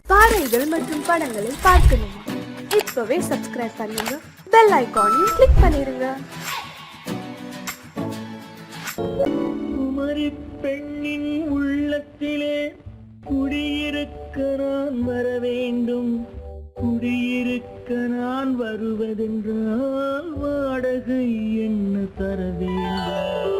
பாடல்கள் மற்றும் படங்களை பார்க்கணுமா? இப்பவே சப்ஸ்கிரைப் பண்ணுங்க, பெல் ஐகானையும் கிளிக் பண்ணிருங்க. குமரி பெண்ணின் உள்ளத்திலே குடியிருக்க நான் வர வேண்டும். குடியிருக்க நான் வருவதென்றால் வாடகை என்ன தர வேண்டும்?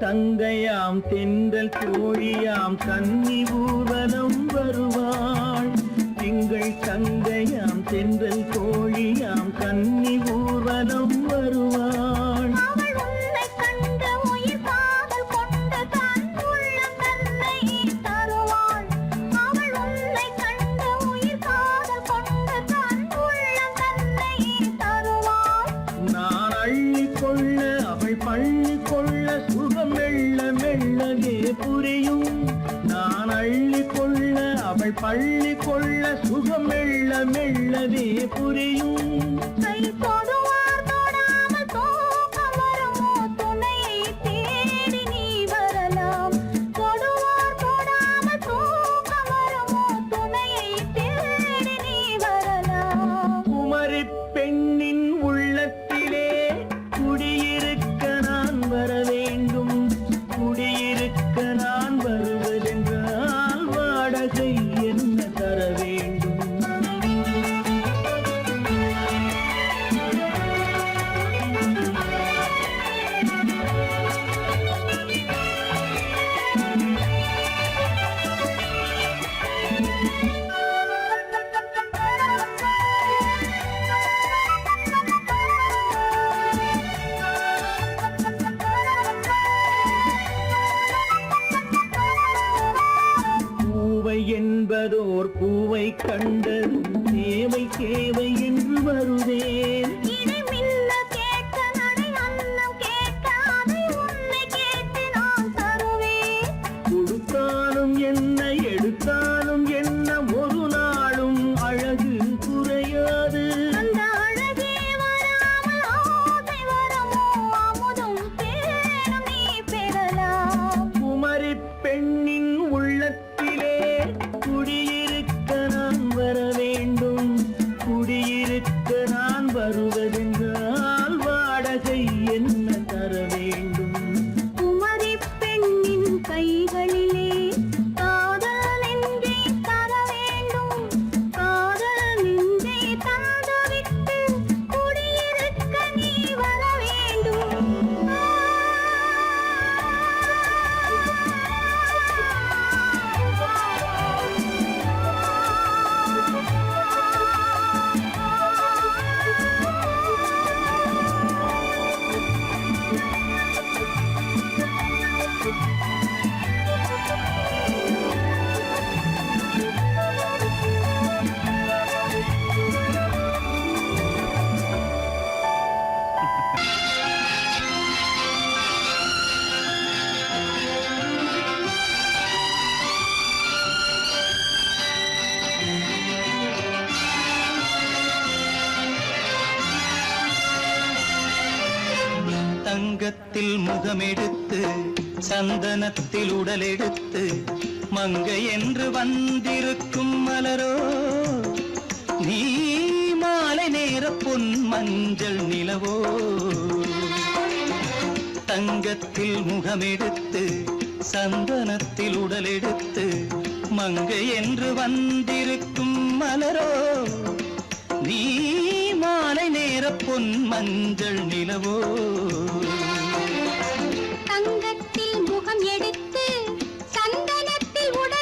தங்கையாம் தென்றல் தோழியாம் கன்னி ஊர்வலம் வருவாள். திங்கள் தங்கையாம் தென்றல் தோழியாம் கன்னி ஊர்வலம் வருவாள். நான் அள்ளி கொள்ள அவள் பள்ளி கொள்ள சுகம் மெல்ல மெல்லவே புரியும். நான் அள்ளி கொள்ள அவள் பள்ளி கொள்ள சுகம் மெல்ல மெல்லவே புரியும். குமரி பெண்ணின் உள்ளத்திலே குடியிருக்க நான் வர வேண்டும். குடியிருக்க நான் வருவதென்றால் வாடகை என்ன தர வேண்டும்? என்பதோர் பூவை கண்டதும் தேவை தேவை என்று வருவேன். கொடுத்தாலும் என்ன எடுத்தாலும் என்ன ஒரு நாளும் அழகு குறையாது. குமரி பெண்ணின் உள்ளத்திலே குடியிருக்க நான் வர வேண்டும். குடியிருக்க நான் வருவதென்றால் வாடகை என்ன தர வேண்டும்? குமரி பெண்ணின் கைகளிலே காதல் என்றே தர வேண்டும். காதல் என்றே தந்துவிட்டு குடியிருக்க நீ வர வேண்டும். தங்கத்தில் முகமெடுத்து சந்தனத்தில் உடலெடுத்து மங்கை என்று வந்திருக்கும் மலரோ நீ மாலை நேர பொன் மஞ்சள் நிலவோ. தங்கத்தில் முகமெடுத்து சந்தனத்தில் உடலெடுத்து மங்கை என்று வந்திருக்கும் மலரோ நீ மாலை நேர பொன் மஞ்சள் நிலவோ. தங்கத்தில் முகம் எடுத்து சந்தனத்தில் உடல்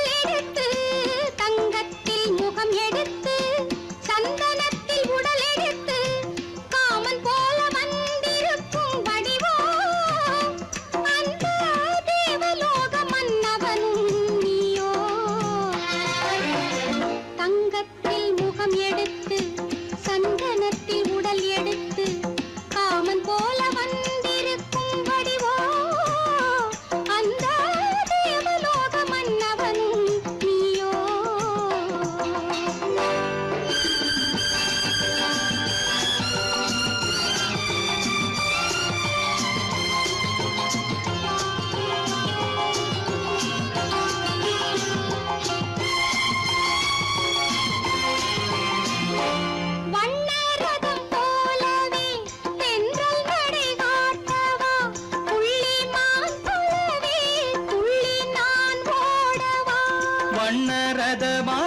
வண்ணரதமாகினால்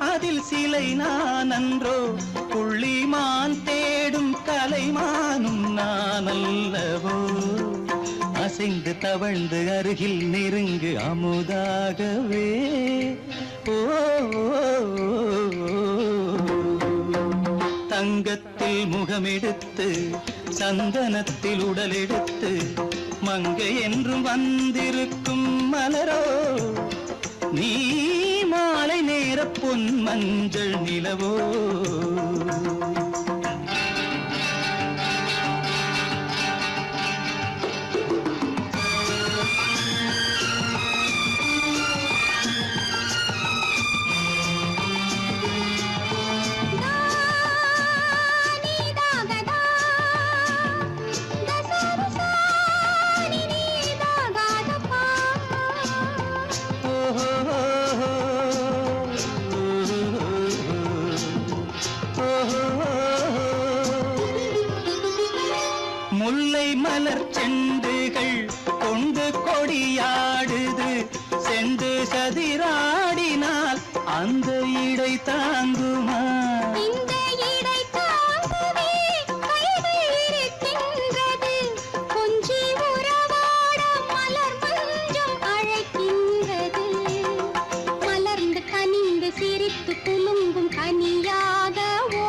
அதில் சிலை நான் அன்றோ, புள்ளிமான் தேடும் கலைமானும் நான் அல்லவோ. அசைந்து தவழ்ந்து அருகில் நெருங்கு அமுதாகவே. ஓ தங்கத்தில் முகமெடுத்து சந்தனத்தில் உடலெடுத்து மங்கை என்றும் வந்திருக்கும் மலரோ, நீ மாலை நேர பொன் மஞ்சள் நிலவோ. முல்லை மலர் செண்டுகள் கொண்டு கொடியாடுது, செண்டு சதிராடினால் அந்த இடை தாங்குமா? இந்த இடை தாங்குவே கைகள் இருக்கின்றது, கொஞ்சி உறவாட மலர் மஞ்சம் அழைக்கின்றது. மலர்ந்து கனிந்து சிரித்து குலுங்கும் கனியாகவோ.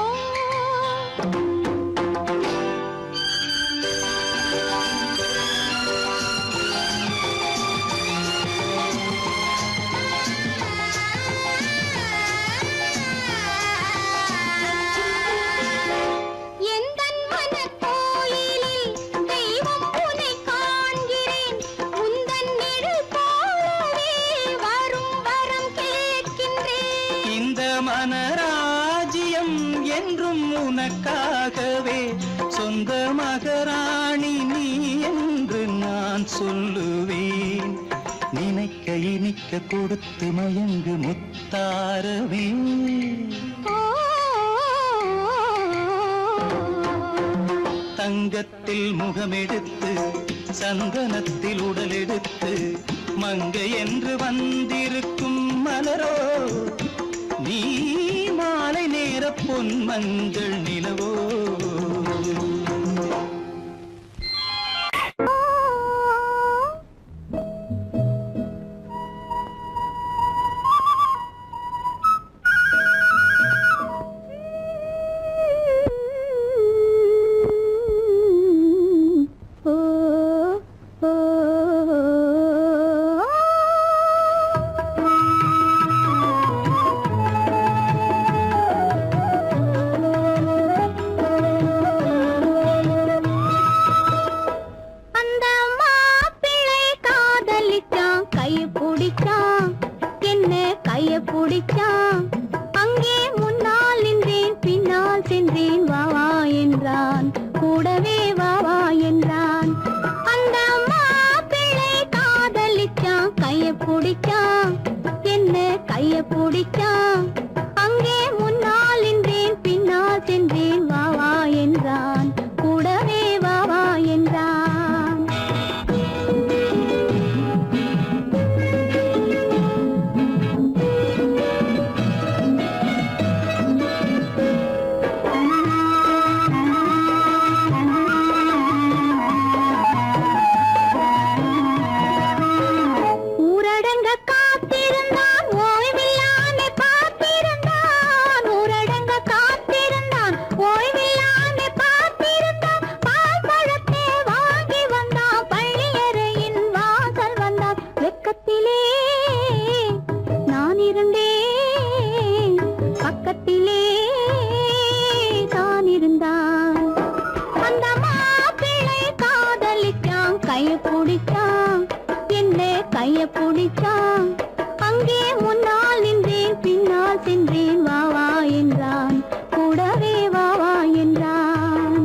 மனராஜ்யம் என்றும் உனக்காகவே, சொந்த மகராணி நீ என்று நான் சொல்லுவேன். நினைக்க இனிக்க கொடுத்து மயங்கு முத்தாரவே. தங்கத்தில் முகமெடுத்து சந்தனத்தில் உடலெடுத்து மங்கை என்று வந்திருக்கும் மலரோ, நீ மாலை நேர பொன் மஞ்சள் நிலவோ. அங்கே முன்னால் நின்றேன், பின்னால் சென்றேன், வாவா என்றான், கூடவே வாவா என்றான். அந்த மாப்பிள்ளை காதலிச்சான், கைய பிடிச்சான், என்ன கைய பிடிச்சான். அங்கே முன்னால் நின்றேன், பின்னால் சென்றேன், வாவா என்றான், கூடவே வாவா என்றான். கைய பிடிச்சான், அங்கே முன்னால் நின்றேன், பின்னால் சென்றேன், வாவா என்றான், கூடவே வாவா என்றான்.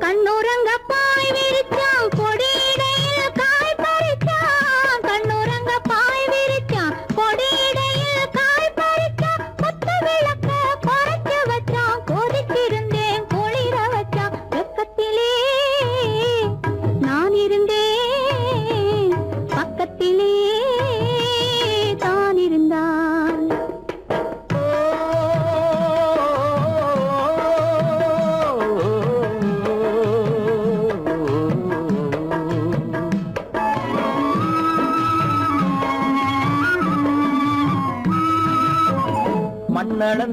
கண்ணுறங்க பாய் விரிச்சான், கொடியிடையில் காய் பறிச்சான். கண்ணுறங்க பாய் விரிச்சான், கொடியிடையில் காய் பறிச்சான். கொத்து விளக்க குறைச்சு வச்சான், கொதிச்சிருந்தேன், குழி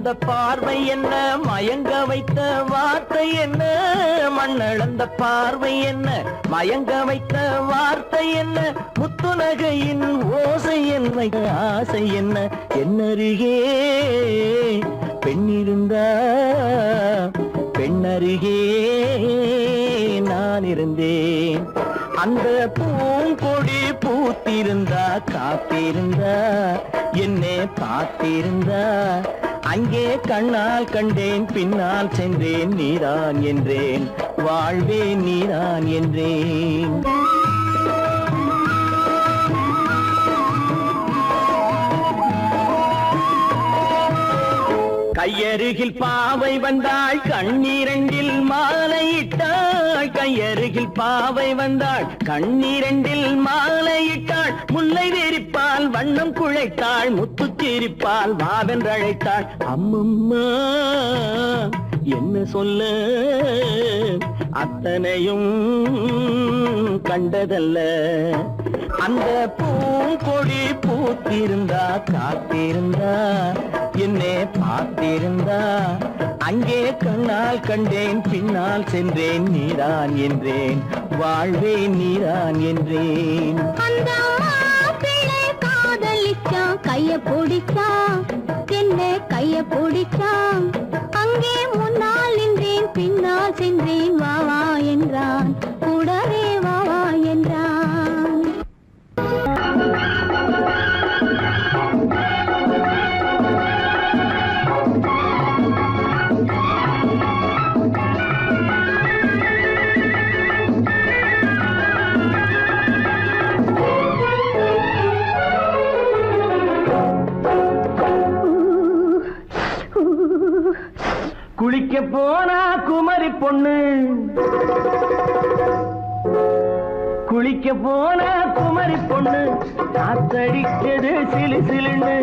மண்ணளந்த பார்வை என்ன, மயங்க வைத்த வார்த்தை என்ன, மண்ணளந்த பார்வை என்ன, மயங்க வைத்த வார்த்தை என்ன, முத்துநகையின் ஓசை என்ன, ஆசை என்ன, என்னருகே பெண்ணிருந்தா பெண்ணருகே நான் இருந்தேன். அந்த பூங்கொடி பூத்திருந்தா காத்திருந்தா என்னை பார்த்திருந்தா அங்கே கண்ணால் கண்டேன் பின்னால் சென்றேன் நீதான் என்றேன் வாழ்வே நீதான் என்றேன். கையருகில் பாவை வந்தாள் கண்ணீரண்டில் மாலையிட்டாள், கையருகில் பாவை வந்தாள் கண்ணீரண்டில் மாலையிட்டாள், முல்லை வெறிப்பால் வண்ணம் குழைத்தாள், முத்து சிரிப்பால் வாவென்றழைத்தாள். அம்மம்மா என்ன சொல்ல அத்தனையும் கண்டதல்ல, அந்த பூங்கொடி பூத்திருந்தா காத்திருந்தா என்னை பார்த்திருந்தா அங்கே கண்ணால் கண்டேன் பின்னால் சென்றேன் நீதான் என்றேன் வாழ்வே நீதான் என்றேன். அந்த மாப்பிள்ளை காதலிச்சான், கைய பிடிச்சான், என்ன கைய பிடிச்சான், அங்கே முன்னால் நின்றேன் பின்னால் சென்றேன் வா வா என்றான், கூடவே வா வா என்றான். குளிக்க போனா குமரி பொண்ணு, குளிக்க போனா குமரி பொண்ணு, காத்தடிச்சது சிலு சிலுன்னு,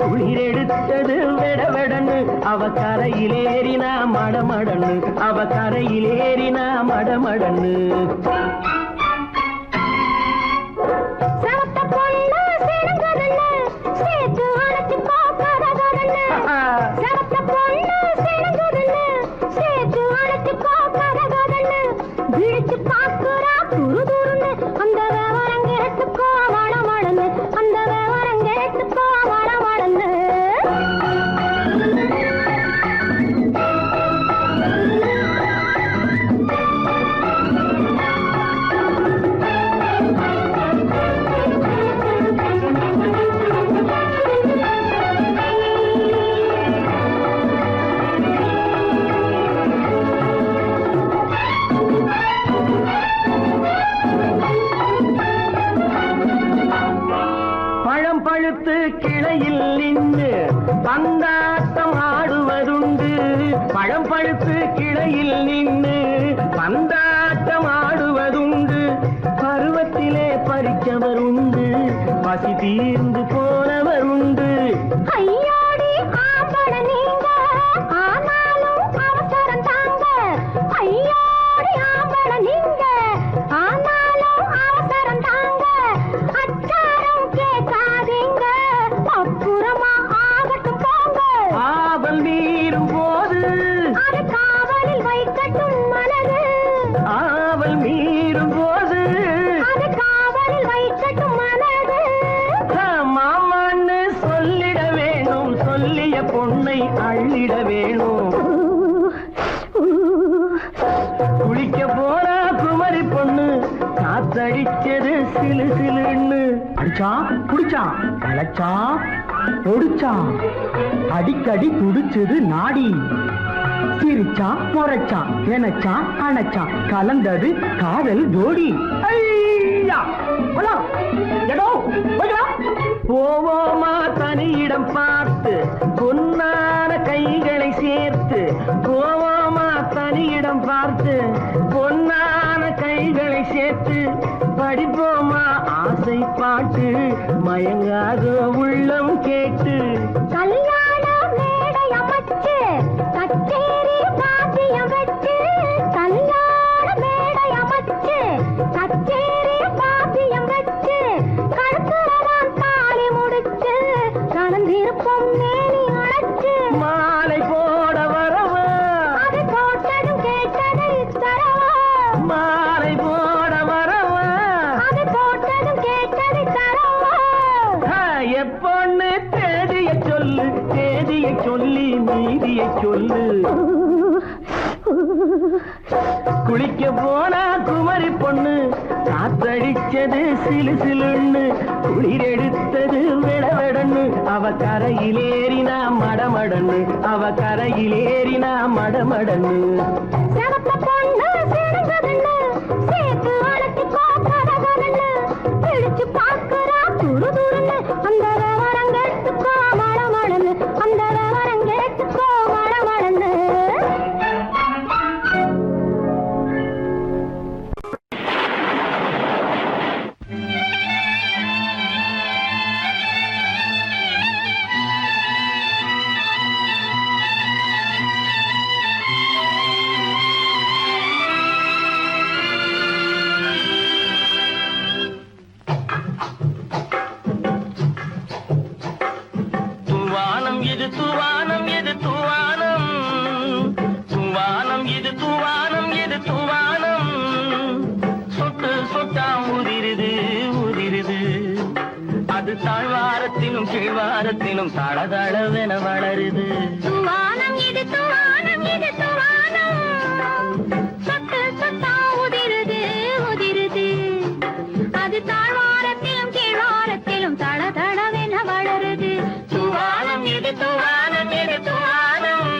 குளிர் எடுத்தது வெட வெடன்னு, அவ கரையிலேறினா மடமடன்னு, அவ கரையிலேறினா மடமடன்னு. பழுத்து கிளையில் நின்று பந்தாட்டம் ஆடுவதுண்டு, பழம் பழுத்து கிளையில் நின்று பந்தாட்டம் ஆடுவதுண்டு, பருவத்திலே பறிச்சவர் உண்டு, பசி தீர்ந்து போனவர் உண்டு. ஐயோடி ஆம்பட நீங்க ஆனாலும் அவசரம் தாங்க, ஐயோடி ஆம்பட நீங்க ஆனாலும் அவசரம் தாங்க, அச்சாரம் கேட்காதீங்க அப்புறமா ஆகட்டும் போங்க. ஆவல் மீறும் போது அது காவலில் வைக்கட்டும் மனது, ஆவல் மீறும் போது அது காவலில் வைக்கட்டும் மனது. மாமான்னு சொல்லிட வேணும், சொல்லிய பொண்ணை அள்ளிட வேணும். குளிக்க போனா குமரி பொண்ணு, காத்தடிச்சது சிலு சிலுன்னு, அடிச்சான் குடிச்சான் அழைச்சான் ஒடிச்சான், அடிக்கடி துடிச்சது நாடி, சிரிச்சான் முறைச்சான் நினைச்சான் அணைச்சான், கலந்தது காதல் ஜோடி. போவோமா தனியிடம் பார்த்து பொன்னான கைகளை சேர்த்து, போவோமா தனியிடம் பார்த்து பொன்னான கைகளை சேர்த்து, படிப்போமா ஆசை பாட்டு மயங்காத உள்ளம் கேட்டு. கல்யாண மேடை அமைச்சு கச்சேரி வாத்தியம் வச்சு, கல்யாண மேடை அமைச்சு கச்சேரி வாத்தியம் வச்சு, கழுத்துறவான் தாலி முடிச்சு கலந்திருப்போம் மேனி அழைச்சு, மாலை செய்தியை சொல்லு. குளிக்க போனா குமரி பொண்ணு, காத்தடிச்சது சிலு சிலுன்னு, குளிர் எடுத்தது விடவெடன்னு, அவ கரையிலேறினா மடமடன்னு, அவ கரையிலேறினா மடமடன்னு. சிவப்பு பொண்ணு சிறந்ததுன்னு, சேர்த்து அழைச்சிக்கோ கதகதன்னு, பிடிச்சு பார்க்கறா துரு துருன்னு, அந்த விவரம் கேட்டுக்கோ மடமடன்னு, அந்த விவரம் கேட்டுக்கோ மடமடன்னு. தூவானம் இது தூவானம் இது தூவானம், தூவானம் இது தூவானம் இது தூவானம், சொட்டு சொட்டா உதிருது உதிருது, அது தாழ்வாரத்திலும் கீழ்வாரத்திலும் தளதளவென வளருது. தூவானம் இது தூவானம் இது தூவானம், சொட்டு சொட்டா உதிருது உதிருது, அது தாழ்வாரத்திலும் கீழ்வாரத்திலும் தளதளவென வளருது. தூவானம் இது தூவானம் இது தூவானம்.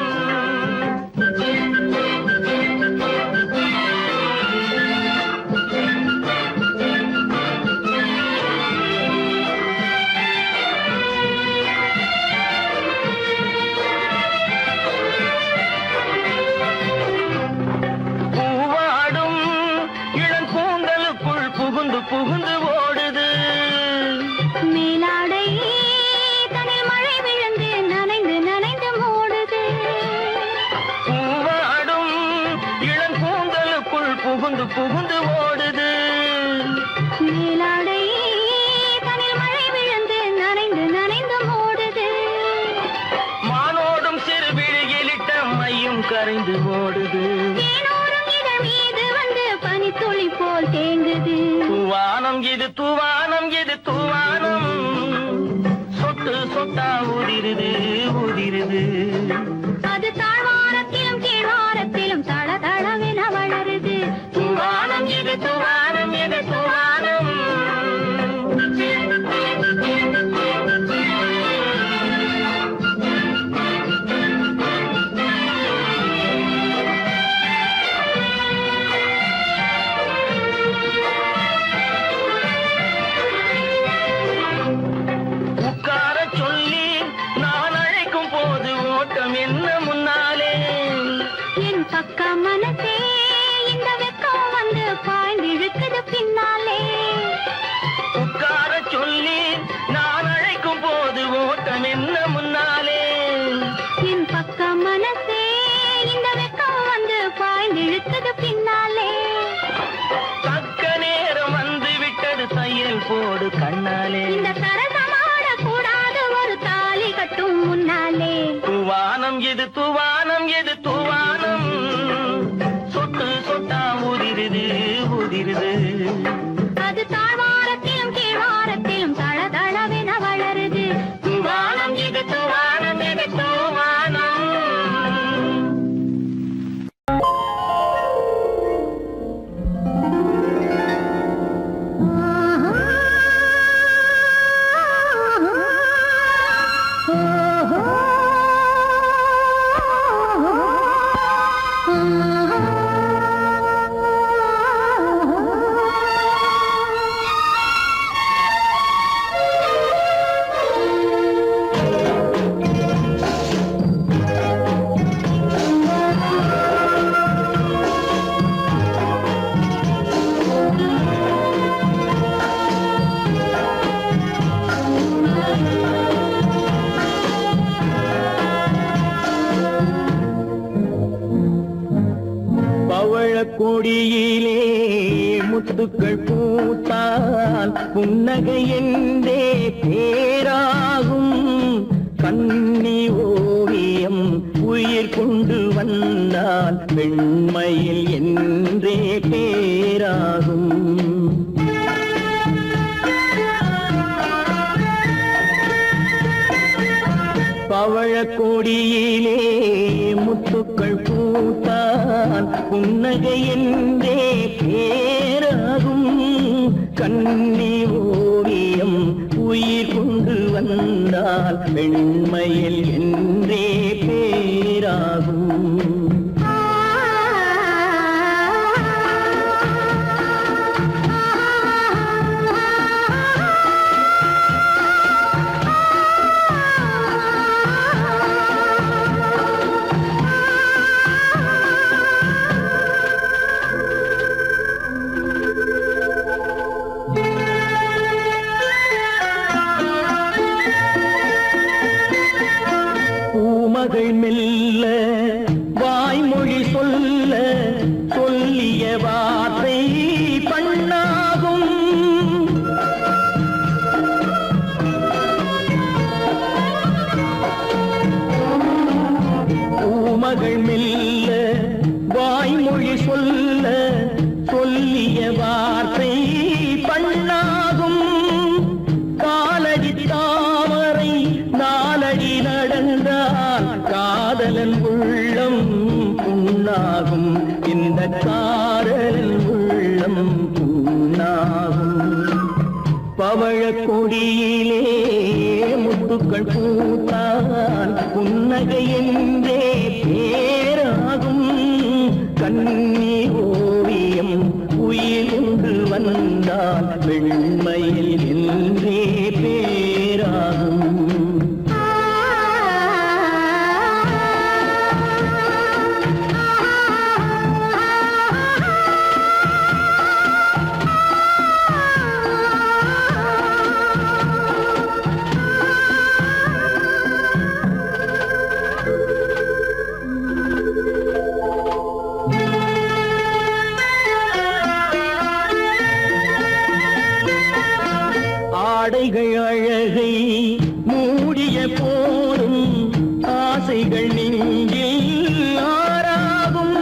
பூவாடும் இளங்கூந்தலுக்குள் புகுந்து புகுந்து ஓடுது. மேலாடை தனில் மழை விழுந்து நனைந்து நனைந்து மூடுது. பூவாடும் இளங்கூந்தலுக்குள் புகுந்து புகுந்து ஓடுது. மேலாடை தனில் மழை விழுந்து நனைந்து நனைந்து மூடுது. மானோடும் சிறு விழியிலிட்ட மையும் கரைந்து ஓடுது. தேனோரும் இதழ் மீது வந்து பனித்துளி போல் தேங்குது. தூவானம் இது தூவானம் இது தூவானம், சொட்டு சொட்டா உதிருது உதிருது, அது தாழ்வாரத்திலும் கீழ்வாரத்திலும் தளதளவென வளருது. தூவானம் இது தூவானம் இது தூவானம். உட்கார சொல்லி நான் அழைக்கும் போது ஓட்டம் என்ன முன்னாலே, என் பக்கம் மனசே இந்த வெக்கம் வந்து பாய்ந்து இழுக்குது பின்னாலே. உட்கார சொல்லி நான் அழைக்கும் போது ஓட்டம் என்ன முன்னாலே, என் பக்கம் மனசே இந்த வெக்கம் வந்து பாய்ந்து இழுக்குது பின்னாலே. தக்க நேரம் வந்து விட்டது தையல் போடு கண்ணாலே. இந்த சரசமாட கூடாது ஒரு தாலி கட்டும் முன்னாலே. தூவானம் இது தூவானம் இது தூவானம், சொட்டு சொட்டா உதிருது உதிருது, அது தாழ்வாரத்திலும் கீழ்வாரத்திலும் தளதளவென வளருது. தூவானம் இது தூவானம் இது தூவானம். கொடியிலே முத்துக்கள் பூத்தால் புன்னகை என்றே பேராகும். கண்ணி ஓவியம் உயிர் கொண்டு வந்தால் பெண்மையில் என்றே பேராகும். பவழ கொடியிலே புன்னகை என்றே பேராகும் கண்ணி ஓவியம் உயிர் கொண்டு வந்தால் வெண்மையில் என்றே பேராகும் மகள் மெல்ல வாய்மொழி சொல்ல சொல்லிய வார்த்தை பண்ணாகும் பூமகள் மெல்ல வாய்மொழி சொல்ல சொல்லிய வார்த்தை பண்ணாகும் காலடி தாமரை நாலடி நடந்தால் காதலன் உள்ளம் புண்ணாகும் இந்த காதலன் உள்ளம் புண்ணாகும் பவழ கொடியிலே முத்துக்கள் பூத்தால் புன்னகை என்றே பேராகும் கண்ணி ஓவியம் உயிர் கொண்டு வந்தால் வெண்மையில் என்றே பேராகும் ஆடைகள் அழகை மூடிய போதும் ஆசைகள் நெஞ்சில் ஆறாகும்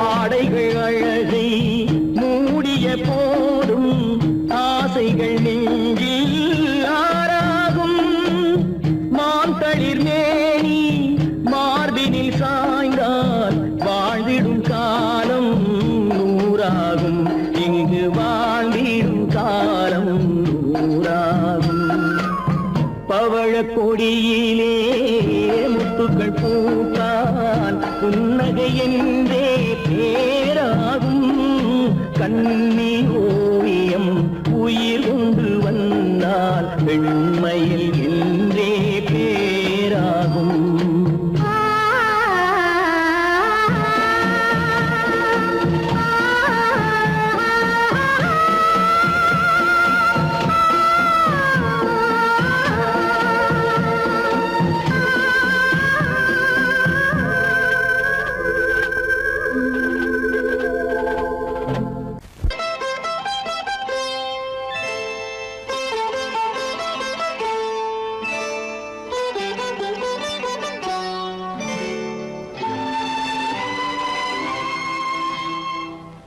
ஆடைகள் அழகை மூடிய போதும் ஆசைகள் நெஞ்சில் ஆறாகும் மாந்தளிர் மேனி மார்பினில் சாய்ந்தால் வாழ்ந்திடும் காலம் நூறாகும் இங்கு வாழ்ந்திடும் காலம் நூறாகும் பவழ கொடியிலே முத்துக்கள் பூத்தால் புன்னகை என்றே பேராகும் கண்ணி ஓவியம் உயிர் கொண்டு வந்தால் வெண்மையில் என்றே பேராகும்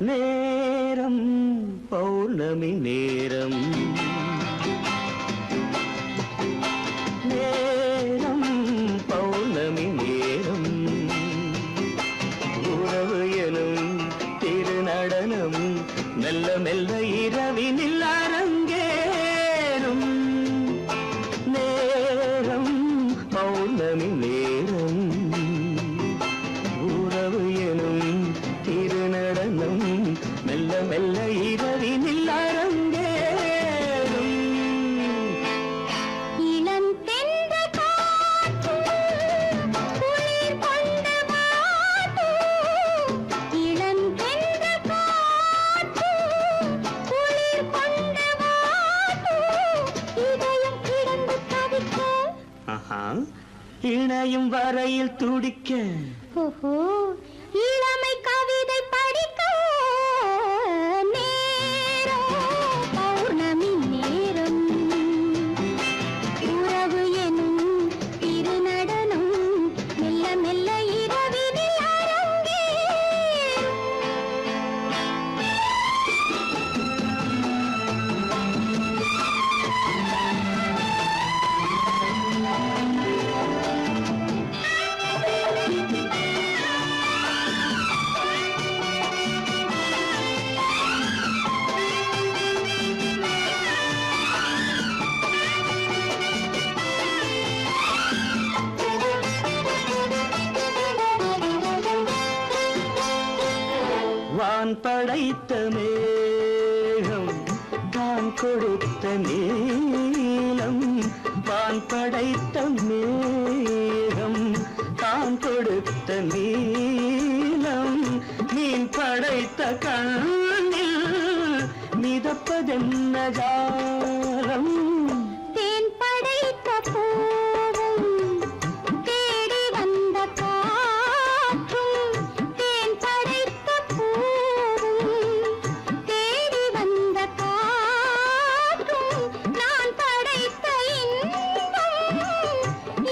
நேரம் பௌர்ணமி நேரம் நேரம் பௌர்ணமி நேரம் உறவு எனும் திருநடனம் மெல்ல மெல்ல இரவினில் அரங்கேறும் நேரம் பௌர்ணமி நேரம் உறவு எனும் திருநடனம் மெல்ல மெல்ல இரவினில் அரங்கேறும் இளம் தென்றல் காற்று குளிர் கொண்ட வாட்டு இளம் தென்றல் காற்று குளிர் கொண்ட வாட்டு இதயம் கிடந்து தவிக்க இணையும் வரையில் துடிக்க ஓஹோ இளமை கவிதை படிக்க நேரம் பௌர்ணமி நேரம் உறவு எனும் திருநடனம் மெல்ல மெல்ல இரவினில் அரங்கேறும் நான் படைத்த மேகம் தான் கொடுத்த நீலம் வான் படைத்த மேகம் தான் கொடுத்த நீலம் மீன் படைத்த கண்ணில் மிதப்பதென்ன ஜாலம் தேன் படைத்த பூவும் தேடி வந்த காற்றும் தேன் படைத்த பூவும் தேடி வந்த காற்றும் நான் படைத்த இன்பம்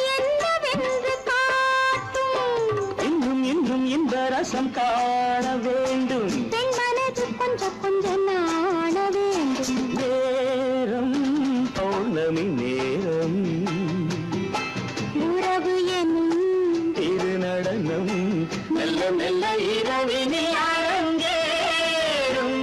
என்னவென்று காட்டும் இன்னும் இன்னும் இந்த ரசம் காண வேண்டும் பெண் மனது கொஞ்சம் கொஞ்சம் நாண வேண்டும் நேரம் பௌர்ணமி நேரம் உறவு எனும் திரு நடனம் மெல்ல மெல்ல இரவினில் அரங்கேறும்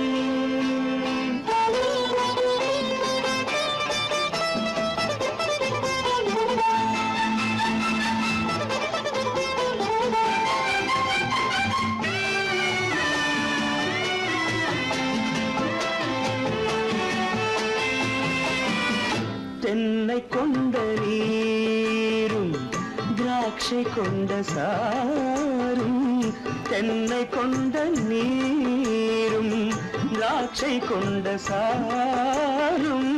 தென்னை கொண்ட நீரும் திராட்சை கொண்ட சாரும் தென்னை கொண்ட நீரும் திராட்சை கொண்ட சாரும்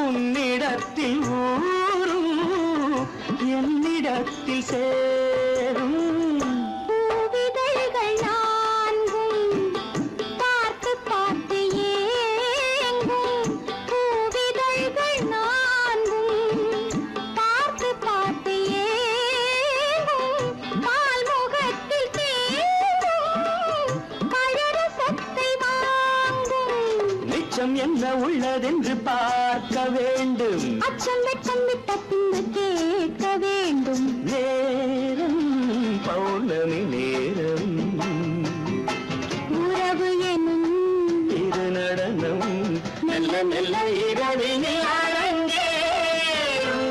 உன்னிடத்தில் ஊரும் என்னிடத்தில் சேரும் பூவிதழ்கள் நான்கும் பார்த்து பார்த்து ஏங்கும் பூவிதழ்கள் நான்கும் பார்த்து பார்த்து ஏங்கும் பால்முகத்தில் தேங்கும் பழரசத்தை வாங்கும் மிச்சம் என்ன உள்ளதென்று பார்க்க வேண்டும் அச்சம் வெட்கம் விட்ட பின்பு கேட்க வேண்டும் நேரம் பௌர்ணமி நேரம் உறவு எனும் இரு நடனம் மெல்ல மெல்ல இரவினில் அரங்கேறும்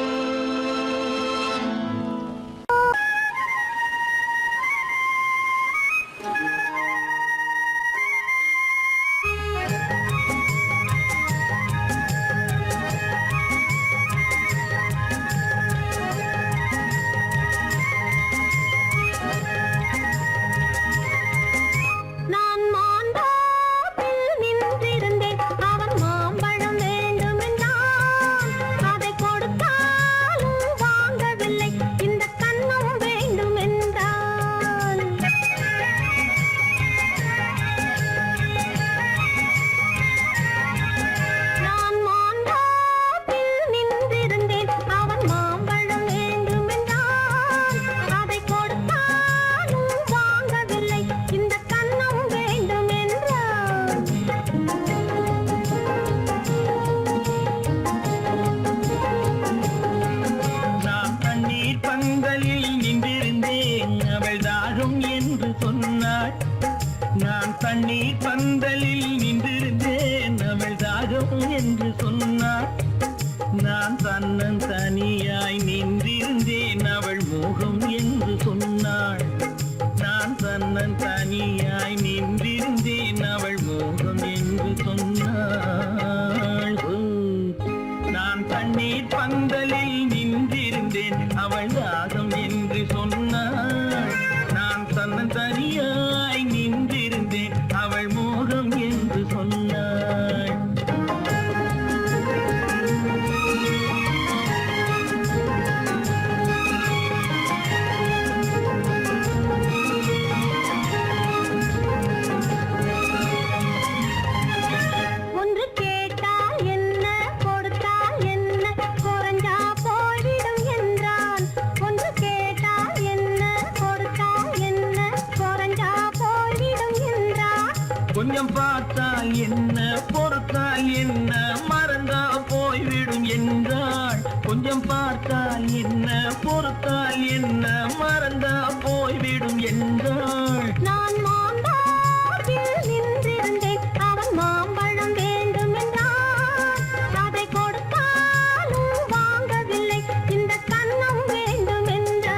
நான் மாந்தோப்பில் நின்றிருந்தேன் அவன் மாம்பழம் வேண்டுமென்றான் அதை கொடுத்தாலும் வாங்கவில்லை இந்த கன்னம் வேண்டுமென்றான் நான் மாந்தோப்பில் நின்றிருந்தேன் அவன் மாம்பழம் வேண்டுமென்றான் அதை கொடுத்தாலும் வாங்கவில்லை இந்த கன்னம் வேண்டுமென்றான் நான் தண்ணீர் பந்தலில் நின்றிருந்தேன் அவள் தாகம் என்று சொன்னாள் நான் தண்ணீர் பந்தலில் நின்றிருந்தேன் அவள் தாகம் என்று சொன்னாள் நான் தன்னன் தனியாய் நின்றிருந்தேன் அவள் மோகம் என்று சொன்னாள் நான் தன்னன் தனியாய் நின்றிருந்தேன் அவள் மோகம் என்று சொன்னாள் நான் தண்ணீர் பந்தலில் நின்றிருந்தேன் அவள் தாகம் என்று சொன்னாள் நான் தன்னன் தனியாய் நின்றிருந்தேன் அவள் மோகம் என்று சொன்னாள் ஒன்று கேட்டால் என்ன கொடுத்தால் என்ன குறைஞ்சா போய்விடும் என்றான் ஒன்று கேட்டால் என்ன கொடுத்தால் என்ன குறைஞ்சா போய்விடும் என்றான் கொஞ்சம் பார்த்தால் என்ன பொறுத்தால் என்ன மறந்தா போய்விடும் என்றாள் கொஞ்சம் பார்த்தால் என்ன பொறுத்தால் என்ன மறந்தா போய்விடும் என்றாள் நான் மாம்பழத்தில் நின்றிருந்தேன் அவன் மாம்பழம் வேண்டுமென்றான் அதை கொடுத்தாலும் வாங்கவில்லை இந்த கன்னம் வேண்டுமென்றான்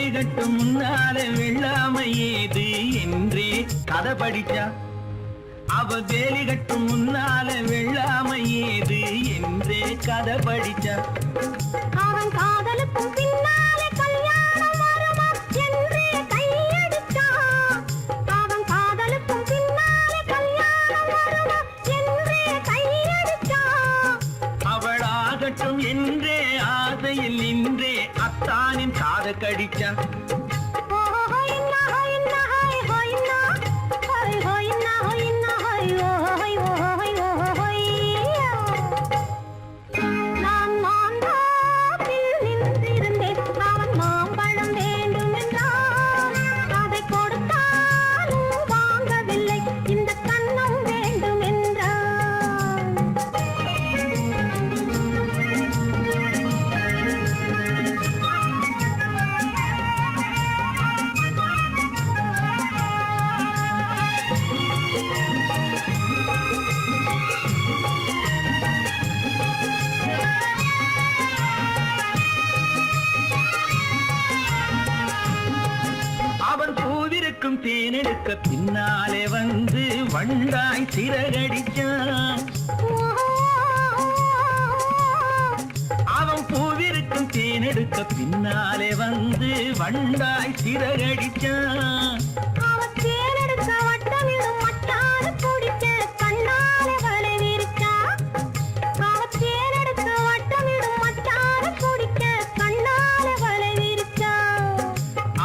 வேலி கட்டும் முன்னால வெள்ளாமை ஏது என்றே கதை படிச்சா. அவ வேலி கட்டும் முன்னால வெள்ளாமை ஏது என்றே கதை படிச்சா. அவன் காதலுக்கும் பின்னாலே கல்யாணம் வருமா என்றே கையடிச்சான். அவன் காதலுக்கும் பின்னாலே கல்யாணம் வருமா என்றே கையடிச்சான். அவளாகட்டும் என்றே ஆசையில் நின்றே அத்தானின் காதை கடிச்சா. நான் மாந்தாப்பில் நின்றிருந்தேன். அவன் மாம்பழம் வேண்டும் என்றான். அதை கொடுத்தாலும் வாங்கவில்லை. இந்த கன்னம் வேண்டும் என்றான். அவன் பூவிருக்கும் தேனெடுக்க பின்னாலே வந்து வண்டாய் சிறகடிச்சான். அவன் பூவிருக்கும் தேனெடுக்க பின்னாலே வந்து வண்டாய் சிறகடிச்சான். அவன் தேனெடுக்க வட்டமிடும் மட்டாறு குடிக்க கண்ணாலே வலை விரிச்சா. அவன் தேனெடுக்க வட்டமிடும் மட்டாறு குடிக்க கண்ணாலே வலை விரிச்சா.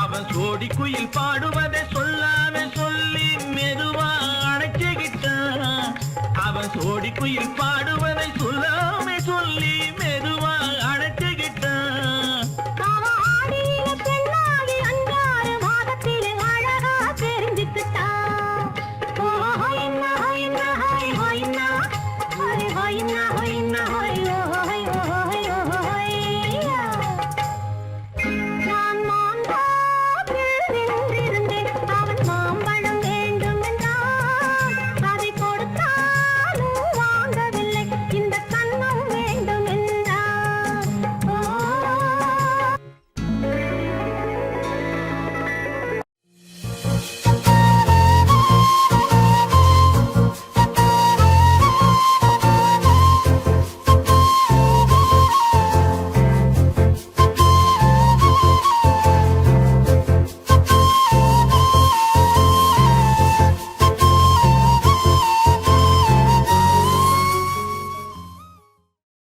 அவன் சோடி குயில் பாடுவதை